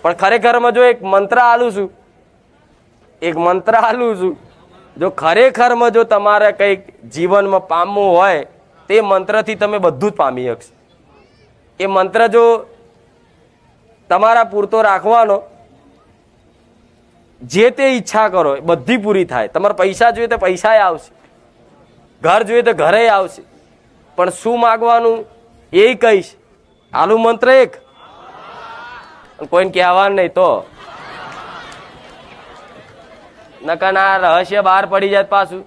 પણ ખરેખરમાં જો એક મંત્ર આલું છું, એક મંત્ર આલું છું, જો ખરેખરમાં જો તમારે કંઈક જીવનમાં પામવું હોય તે મંત્રથી તમે બધું જ પામી શકશો. એ મંત્ર જો તમારા પૂરતો રાખવાનો, જે તે ઈચ્છા કરો બધી પૂરી થાય. તમારે પૈસા જોઈએ તો પૈસા આવશે, ઘર જોઈએ તો ઘરે આવશે, પણ શું માગવાનું એ કહીશ. આલુ મંત્ર એક, કોઈને કહેવાનું નહીં તો નકર ના રહસ્ય બહાર પડી જાય પાછું.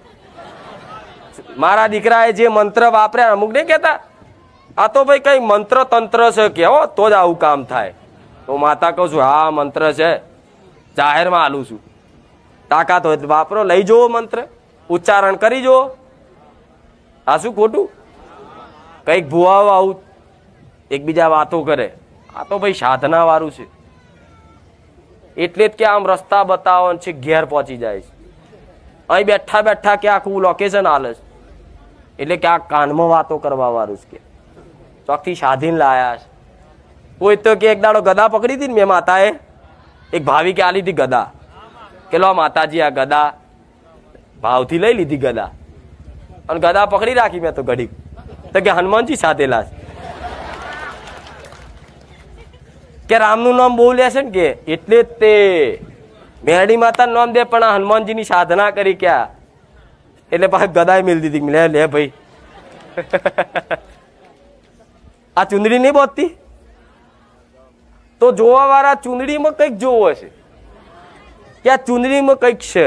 મારા દીકરાએ જે મંત્ર વાપર્યા, અમુક નહીં કહેતા આ તો ભાઈ કઈ મંત્ર તંત્ર છે કેવો તો જ આવું કામ થાય. તો માતા કહું છું હા મંત્ર છે, જાહેરમાં આલું છું, તાકાત હોય વાપરો, લઈ જવો મંત્ર, ઉચ્ચારણ કરી જુઓ. આ શું ખોટું? કઈક ભુવાઓ આવું એકબીજા વાતો કરે, આ તો ભાઈ સાધના વાળું છે. એટલે જ કે આમ રસ્તા બતાવો છે, ઘેર પહોંચી જાય છે. અહીં બેઠા બેઠા કે આખું લોકેશન હાલે છે, એટલે કે આ કાનમાં વાતો કરવા વાળું છે. કે ચોકથી સાધીને લાયા છે. કોઈ તો કે એક દાડો ગદા પકડી હતી ને મેં, માતાએ એક ભાવી કે આલી હતી ગદા, કે લો માતાજી આ ગદા, ભાવથી લઈ લીધી ગદા, અને ગદા પકડી રાખી મેં તો ઘડી. તો કે હનુમાનજી સાધેલા છે, કે રામનું નામ બહુ લેશે ને, કે એટલે જ તે મેરડી માતાનું નામ દે પણ આ હનુમાનજીની સાધના કરી ક્યાં, એટલે પાછી ગદાય મેળ દીધી. લે લે ભાઈ આ ચુંદડી નહીં બોતતી, તો જોવા વાળા ચુંદડીમાં કંઈક જોવો હશે કે આ ચુંદડીમાં કંઈક છે,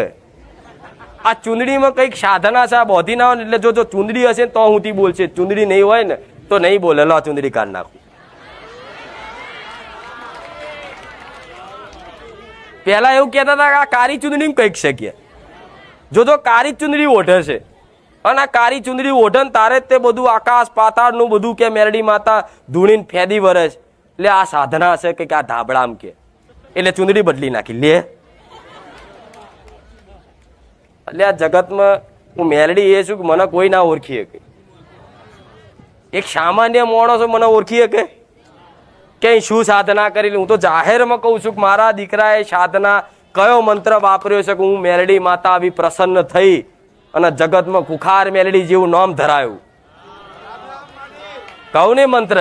આ ચુંદડીમાં કંઈક સાધના છે. આ બોધી ના હોય એટલે જો ચુંદડી હશે તો હુંથી બોલશે, ચુંદડી નહીં હોય ને તો નહીં બોલે. લો ચુંદડી કાઢ નાખું. પેલા એવું કહેતા હતા કે આ કાળી ચુંદડી કંઈક છે કે જો કાળી ચુંદડી ઓઢે છે, અને આ કાળી ચુંદડી ઓઢે ને તારે તે બધું આકાશ પાતાળનું બધું કે મેરડી માતા ધૂણીને ફેદી વરે છે, એટલે આ સાધના છે કે આ ધાબળામ કે, એટલે ચુંદડી બદલી નાખી. લે એટલે આ જગતમાં હું મેરડી એ છું કે મને કોઈ ના ઓળખી શકે. એક સામાન્ય માણસ મને ઓળખી શકે કે શું સાધના કરેલી? હું તો જાહેરમાં કહું છું કે મારા દીકરાએ સાધના કયો મંત્ર વાપર્યો છે કે હું મેરડી માતા આવી પ્રસન્ન થઈ અને જગતમાં ખુખાર મેરડી જેવું નામ ધરાયું. કહું ને મંત્ર.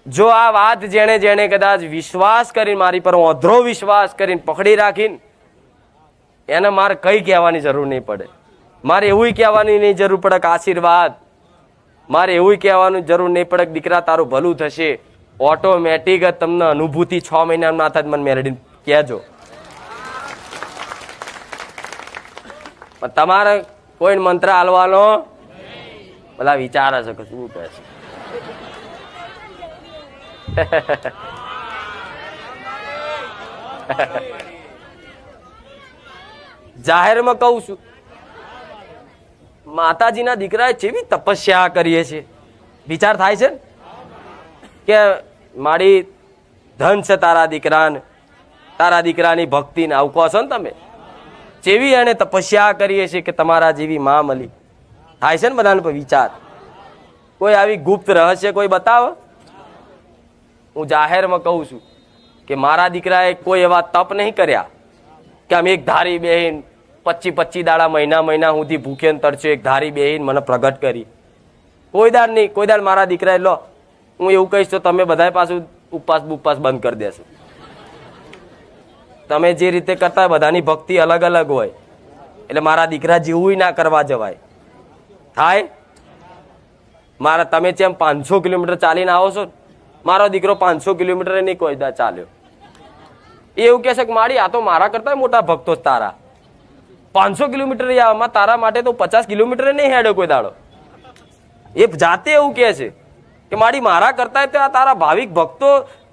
જો આ વાત જેણે જેણે કદાચ વિશ્વાસ કરીને મારી પર અધરો વિશ્વાસ કરીને પકડી રાખીને, એને મારે કઈ કહેવાની જરૂર નહીં પડે. મારે એવું કહેવાની નહીં જરૂર પડે કે આશીર્વાદ, મારે એવું કહેવાનું જરૂર નહીં પડે કે દીકરા તારું ભલું થશે. ઓટોમેટિક જ તમને અનુભૂતિ 6 મહિનામાં ના થાય મને મેરડીને કહેજો. તમારે કોઈ મંત્ર હાલવાનો બધા વિચારે છે કે શું કહે છે. જાહેરમાં કહું છું માતાજીના દીકરાએ જેવી તપસ્યા કરીએ છીએ, વિચાર થાય છે કે મારી ધન છે તારા દીકરાને, તારા દીકરાની ભક્તિને આવું કહો છો ને તમે. જેવી એને તપસ્યા કરીએ છીએ કે તમારા જેવી માં મળી. થાય છે ને બધાને વિચાર. કોઈ આવી ગુપ્ત રહસ્ય કોઈ બતાવો. હું જાહેરમાં કહું છું કે મારા દીકરાએ કોઈ એવા તપ નહીં કર્યા કે આમ એક ધારી બેહીન 25 દાડા મહિના સુધી ભૂખે તરસ્યો એક ધારી બેહીન મને પ્રગટ કરી. કોઈ દાડ નહીં. કોઈ દાડ મારા દીકરાએ લો હું એવું કહીશ તો તમે બધા પાછું ઉપવાસ બંધ કરી દેશો. તમે જે રીતે કરતા બધાની ભક્તિ અલગ અલગ હોય, એટલે મારા દીકરા જેવું ના કરવા જવાય. થાય મારા તમે જેમ 500 કિલોમીટર ચાલીને આવો છો, મારો દીકરો 500 કિલોમીટર નહીં કોઈ દા ચાલ્યો. એવું કહે છે કે મારી આ તો મારા કરતા મોટા ભક્તો તારા 500 કિલોમીટર આવવામાં તારા માટે તો 50 કિલોમીટર નહીં હેડ્યો કોઈ દાડો. એ જાતે એવું કહે છે કે મારી મારા કરતા તો આ તારા ભાવિક ભક્તો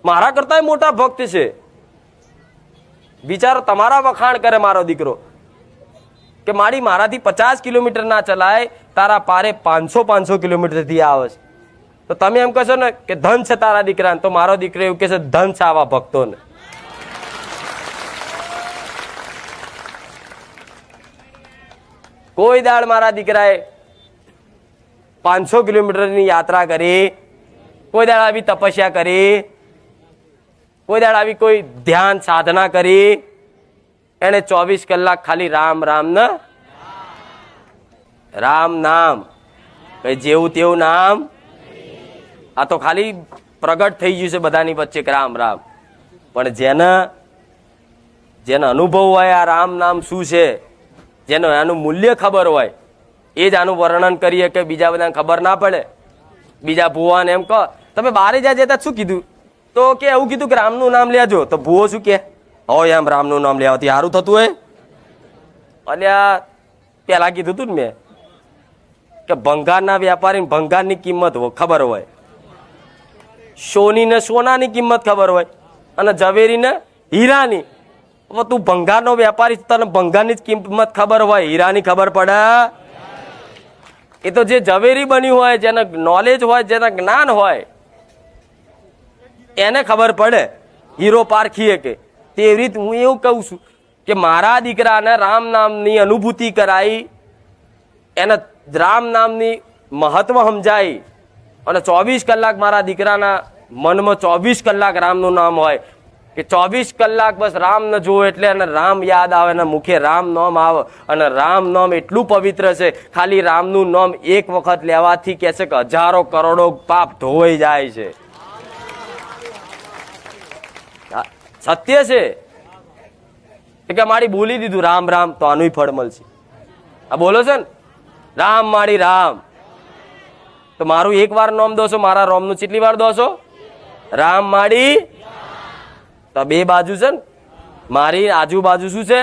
મારા કરતા મોટા ભક્ત છે. વિચારો તમારા વખાણ કરે મારો દીકરો કે મારી મારાથી 50 કિલોમીટર ના ચલાય, તારા પારે 500 કિલોમીટર થી આવે છે. તો તમે એમ કહેશો ને કે ધન છે તારા દીકરાને, તો મારો દીકરો એવું કહે છે ધન છે આવા ભક્તોને. કોઈ દાડ મારા દીકરાએ 500 કિલોમીટરની યાત્રા કરી કોઈ દાડ આવી તપસ્યા કરી, કોઈ દાડ આવી કોઈ ધ્યાન સાધના કરી? એને 24 કલાક ખાલી રામ રામ ને રામ નામ, કઈ જેવું તેવું નામ. આ તો ખાલી પ્રગટ થઈ ગયું છે બધાની વચ્ચે કે રામ રામ. પણ જેને અનુભવ હોય આ રામ નામ શું છે, જેને આનું મૂલ્ય ખબર હોય, એ જ આનું વર્ણન કરીએ કે બીજા બધાને ખબર ના પડે. બીજા ભુવાને એમ કહો તમે બારે જ્યાં જતા શું કીધું, તો કે એવું કીધું કે રામનું નામ લેજો. તો ભુવો શું કે, હોય એમ રામનું નામ લેવાથી સારું થતું હોય? અલ્યા પેલા કીધું તું ને મેં કે ભંગારના વેપારીને ભંગારની કિંમત ખબર હોય, સોનીને સોનાની કિંમત ખબર હોય, અને ઝવેરીને હીરાની. હવે તું ભંગારનો વેપારી, તને ભંગારની જ કિંમત ખબર હોય, હીરાની ખબર પડે? એ તો જે ઝવેરી બન્યું હોય, જેને નોલેજ હોય, જેને જ્ઞાન હોય, એને ખબર પડે હીરો પારખીએ કે. તેવી રીતે હું એવું કહું છું કે મારા દીકરાને રામ નામની અનુભૂતિ કરાઈ, એને રામ નામની મહત્વ સમજાય, અને 24 કલાક મારા દીકરાના મનમાં 24 કલાક રામનું નામ હોય કે 24 કલાક બસ રામ ને જોવો એટલે એને રામ યાદ આવે, અને મુખે રામ નામ આવે. અને રામ નામ એટલું પવિત્ર છે, ખાલી રામનું નામ એક વખત લેવાથી કે છે કે હજારો કરોડો પાપ ધોવાઈ જાય છે. સત્ય છે કે મારી બોલી દીધું રામ રામ તો આનું ફળ મળશે. આ બોલો છે ને રામ મારી રામ, તો મારું એક વાર નામ દોશો, મારા રોમનું કેટલી વાર દોશો? રામ માડી. તો બે બાજુ છે ને, મારી આજુબાજુ શું છે?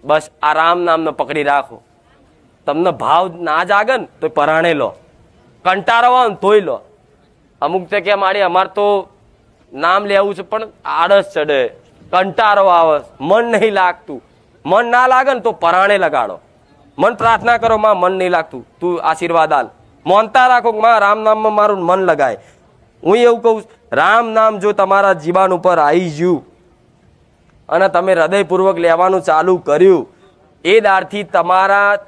બસ આ રામ નામને પકડી રાખો. તમને ભાવ ના જાગે ને તો પરાણે લો, કંટાળો આવે ને તોય લો. અમુક છે કે મારી અમારે તો નામ લેવું છે પણ આળસ ચડે, કંટાળો આવે, મન નહીં લાગતું. મન ના લાગે ને તો પરાણે લગાડો, મન પ્રાર્થના કરો માં મન નહીં લાગતું, તું આશીર્વાદ આલ. મોનતા રાખો કે માં રામ નામમાં મારું મન લગાય. હું એવું કહું, રામ નામ જો તમારા જીવન ઉપર આવી ગયું અને તમે હૃદયપૂર્વક લેવાનું ચાલુ કર્યું, એ દારથી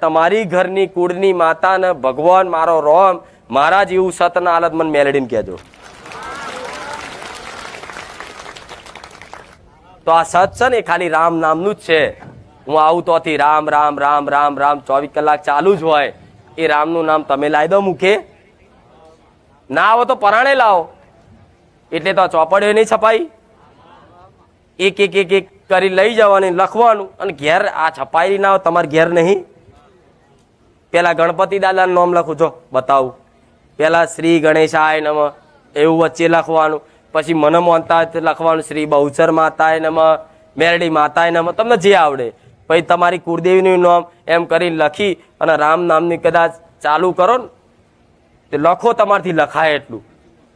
તમારી ઘરની કુળની માતાને ભગવાન મારો રોમ મારા જેવું સતના હાલત મને મેલડીને કહેજો. તો આ સત છે ને ખાલી રામ નામનું જ છે. હું આવું તોથી રામ રામ રામ રામ રામ 24 કલાક ચાલુ જ હોય. એ રામનું નામ તમે લાવી દો મુખે, ના આવો તો પરાણે લાવો. એટલે તો ચોપડીઓ નહીં છપાઈ, એક એક એક એક કરી લઈ જવાની, લખવાનું, અને ઘેર આ છપાઈ ના હોય તમારે ઘેર નહીં. પેલા ગણપતિ દાદાનું નામ લખું, જો બતાવું. પેલા શ્રી ગણેશાય નમઃ એવું વચ્ચે લખવાનું, પછી મને મોનતા લખવાનું શ્રી બહુચર માતાય નમઃ, મેરડી માતાય નમઃ, તમને જે આવડે. પછી તમારી કુળદેવીનું નામ એમ કરીને લખી અને રામ નામની કદાચ ચાલુ કરો ને, તે લખો, તમારથી લખાય એટલું.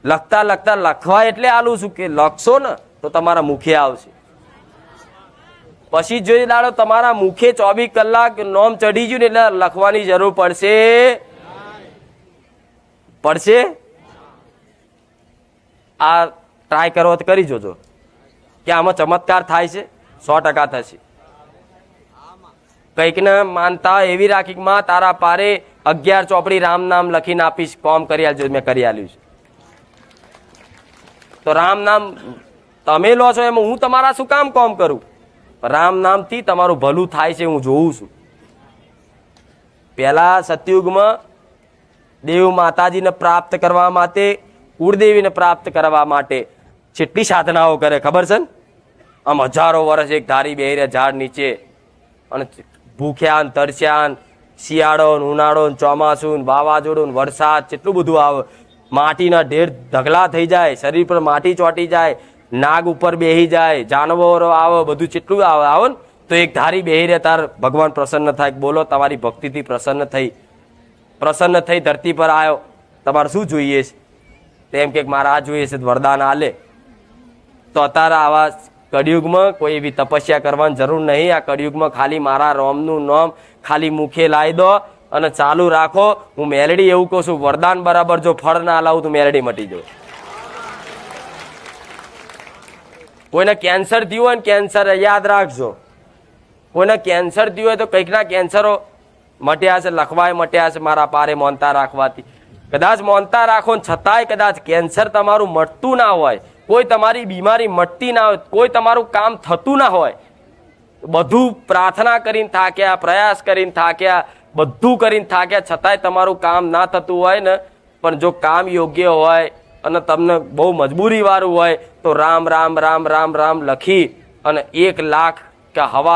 લખતા લખતા લખવા એટલે આલું છું કે લખશો ને તો તમારા મુખે આવશે. પછી જોઈ દાડો તમારા મુખે 24 કલાક નોમ ચડી ગયું ને એટલે લખવાની જરૂર પડશે. આ ટ્રાય કરો તો કરી જોજો કે આમાં ચમત્કાર થાય છે. 100% થશે. કઈક ને માનતા એવી રાખી માં તારા પારે 11 ચોપડી રામ નામ લખીને આપીશ, કોમ કરી આલજો. મેં કરી આલ્યું છે. તો રામ નામ તમે લો છો એમાં હું તમારા શું કામ કોમ કરું? રામ નામથી તમારું ભલું થાય છે, હું જોઉં છું. પહેલા સતયુગમાં દેવ માતાજીને પ્રાપ્ત કરવા માટે, કુળદેવીને પ્રાપ્ત કરવા માટે કેટલી સાધનાઓ કરે ખબર છે ને? આમ હજારો વર્ષ એક ધારી બેહી રહે ઝાડ નીચે, અને ભૂખ્યા તરસ્યા, શિયાળો ઉનાળો ચોમાસું વાવાઝોડું વરસાદ કેટલું બધું આવે, માટીના ઢેર ઢગલા થઈ જાય, શરીર પર માટી ચોંટી જાય, નાગ ઉપર બેહી જાય, જાનવરો આવે, બધું કેટલું આવે ને. તો એક ધારી બેહી રહે તાર ભગવાન પ્રસન્ન થાય. બોલો તમારી ભક્તિથી પ્રસન્ન થઈ ધરતી પર આવ્યો, તમારે શું જોઈએ છે? તેમ કે મારા આ જોઈએ છે, વરદાન આલે. તો અત્યારે આવા કળિયુગમાં કોઈ એવી તપસ્યા કરવાની જરૂર નહીં. આ કળિયુગમાં ખાલી મારા રોમનું નામ ખાલી મુખે લાવી દો અને ચાલુ રાખો. હું મેલડી એવું કહું છું, વરદાન બરાબર જો ફળ ના લાવું તો મેલડી મટી જાય. કોઈને કેન્સર થયું હોય ને, કેન્સર યાદ રાખજો, કોઈને કેન્સર થયું હોય તો કંઈક ના કેન્સરો મટ્યા છે, લખવાય મટ્યા છે મારા પારે મોનતા રાખવાથી. કદાચ માનતા રાખો ને છતાંય કદાચ કેન્સર તમારું મટતું ના હોય, કોઈ તમારી બીમારી મટતી ના હોય, કોઈ તમારું કામ થતું ના હોય, બધું પ્રાર્થના કરીને થાક્યા, પ્રયાસ કરીને થાક્યા, બધું કરીને થાક્યા, છતાંય તમારું કામ ના થતું હોય ને, પણ જો કામ યોગ્ય હોય અને તમને બહુ મજબૂરી વાળું હોય તો રામ રામ રામ રામ રામ લખી અને 1 લાખ કે હવા